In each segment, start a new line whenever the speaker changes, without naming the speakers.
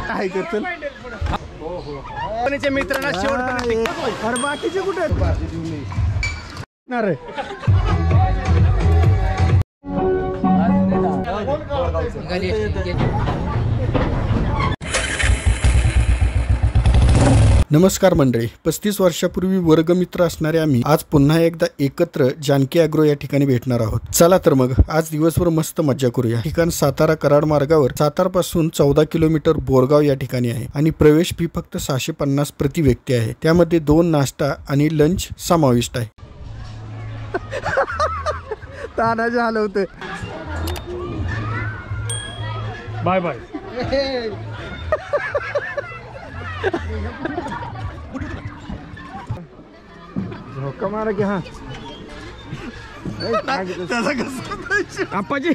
काय करतील
मित्रांना शेवटपर्यंत.
अरे बाकीचे कुठे अरे नमस्कार मंडळी, 35 वर्षापूर्वी वर्गमित्र असणारे आम्ही आज पुन्हा एकदा एकत्र जानकी ॲग्रो या ठिकाणी भेटणार आहोत. चला तर मग आज दिवसभर मस्त मज्जा करूया. ठिकाण सातारा कराड मार्गावर सातारपासून 14 किलोमीटर बोरगाव या ठिकाणी आहे आणि प्रवेश फी फक्त 650 प्रति व्यक्ती आहे. त्यामध्ये 2 नाश्ता आणि लंच समाविष्ट आहे. तानाजी हलवते.
Bye bye.
धोका मारा की हा आप्पाजी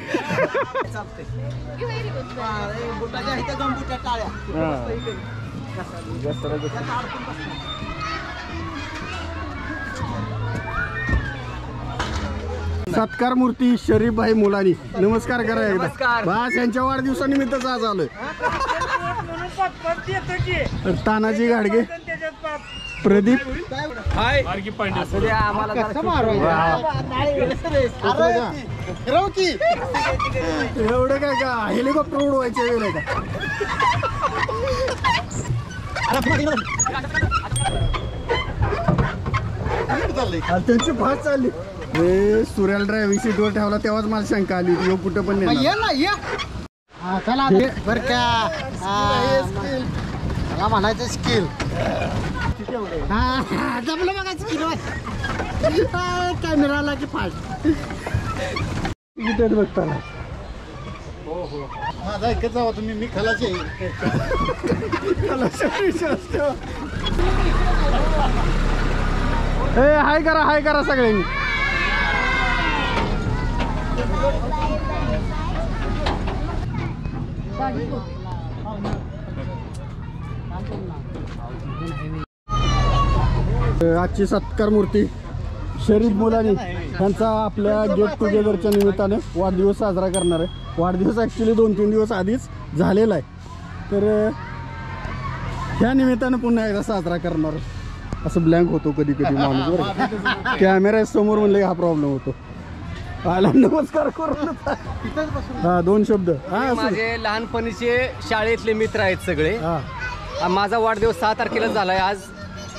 सत्कार मूर्ती शरीफ भाई मुलानी नमस्कार करा एकदा. बस यांच्या वाढदिवसानिमित्तच आज आलोय. तानाजी गाडगे, प्रदीप
हाय
एवढं काय का हेलिकॉप्टर उडवायचे वेळ का. त्यांची भात चालली. सूर्याला ड्रायव्हिंग सीटवर ठेवला तेव्हाच मला शंका आली होती कुठं पण नाही.
चला बर का मला म्हणायचं स्किल जमलं बघा स्किल. कॅमेराला की फास्ट
बघताना
माझा ऐकत जावा तुम्ही. मी खलाशी
हाय करा सगळ्यांनी. आजची सत्कार मूर्ती शरीफ मुलानी यांचा आपल्या गेट टुगेदरच्या निमित्ताने वाढदिवस साजरा करणार आहे. वाढदिवस ॲक्च्युली 2-3 दिवस आधीच झालेला आहे, तर ह्या निमित्तानं पुन्हा एकदा साजरा करणार. असं ब्लँक होतो कधी कधी माणूस बरं. कॅमेरा समोर म्हणलं हा प्रॉब्लेम होतो. आला नमस्कार करून हा 2 शब्द.
माझे लहानपणीचे शाळेतले मित्र आहेत सगळे. माझा वाढदिवस 6 तारखेला झालाय. आज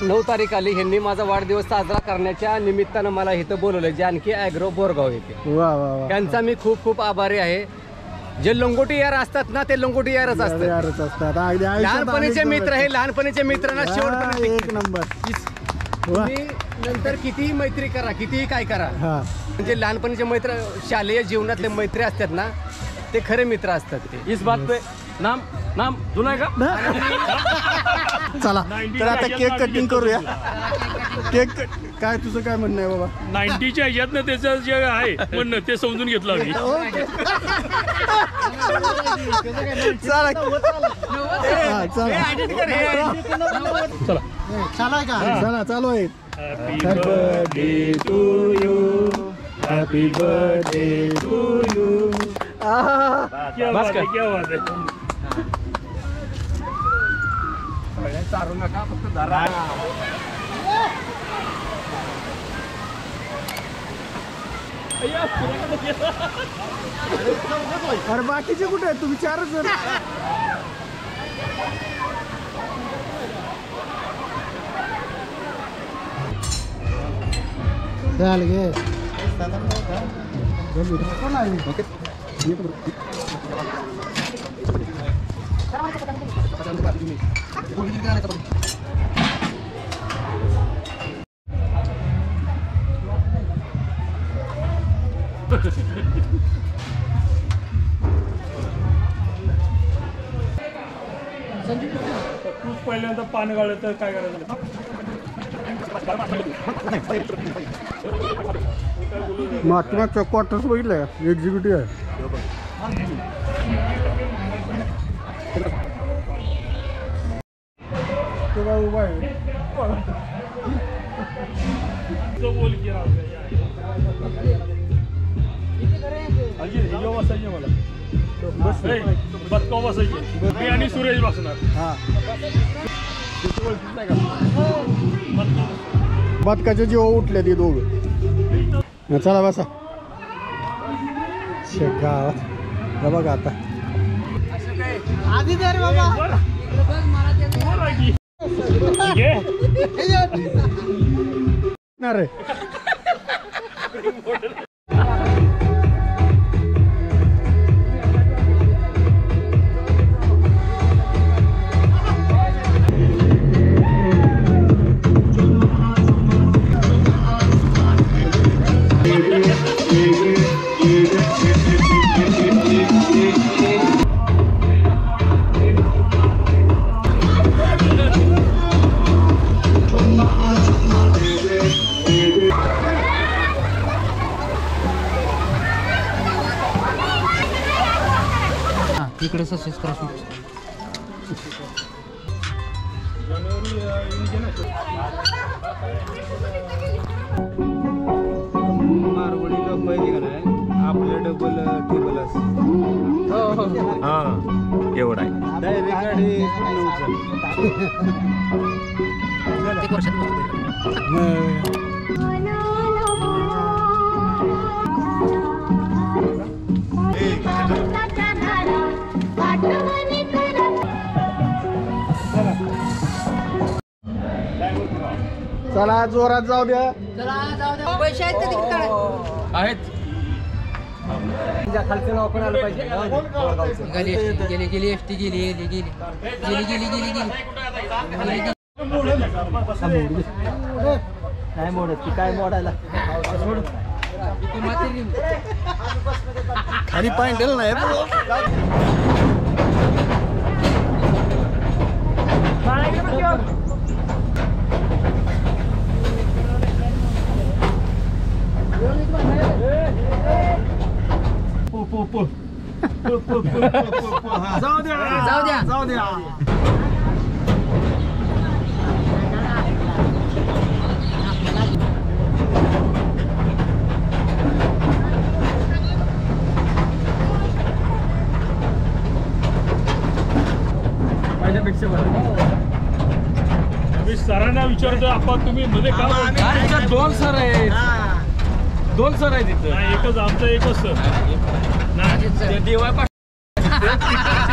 9 तारीख आली. ह्यांनी माझा वाढदिवस साजरा करण्याच्या निमित्तानं मला इथं बोलवलं जानकी ॲग्रो बोरगाव येथे. त्यांचा मी खूप खूप आभारी आहे. जे लंगोटी यार असतात ना ते लंगोटी यारच असतात. लहानपणीचे मित्र हे लहानपणीचे मित्रांना शेवटपर्यंत
एक नंबर.
तुम्ही नंतर कितीही मैत्री करा, कितीही काय करा, म्हणजे लहानपणीचे मित्र शालेय जीवनातले मैत्री असतात ना ते खरे मित्र असतात. ते
इस बात पे नाम जुना का.
चला तर आता केक कटिंग करूया. केक काय तुझं काय म्हणणं आहे बाबा.
90च्या ह्याच्यात ना त्याचं जे आहे म्हणणं ते समजून घेतलं आम्ही.
चला चला चालू आहे. Happy birthday to you, happy birthday to you.
क्या बात है, क्या बात है.
चारू नका फक्त धरा.
अरे बाकीचे कुठे आहेत तुम्ही 4च जण.
चाल घे.
तूच पहिल्यांदा पान गाळलं तर काय करायचं.
महात्मा क्वार्टर्स बघितलं का. एक्झिक्युटिव्ह आहे. उभा आहे.
बोल की अजय मला बस बदकाव बसायचे मी आणि सुरेश बसणार
हा बदकाच्या जीवा उठल्या ती दोघं चला बसा गावात बघा आता
आधी दे रे बाबा
अरे
इकडे ससेस करा शूट
मारवडी लोक पाहिजे का नाही आपलं डबल टेबल असं
हा एवढा आहे
डायरेक्ट गाडी पूर्ण उचल.
एक वर्षात बसतो.
चला जोरात जाऊ द्या
पैसे आहेत का तिकडे काढा.
आहेत
खालचं नाव पण आलं पाहिजे.
गेली गेली एसटी गेली गेली गेली गेली गेली गेली गेली गेली.
नाही मोडत ती काय मोडायला
खाली पायंडेल नाही
जाऊ द्या
जाऊ द्या
जाऊ द्या
मी सरांना विचारतो आपण तुम्ही मध्ये का बोलता?
दोन सर आहेत दोन सर आहेत तिथं
नाही, एकच आमचं एकच सर नाही
अजित सर.
DY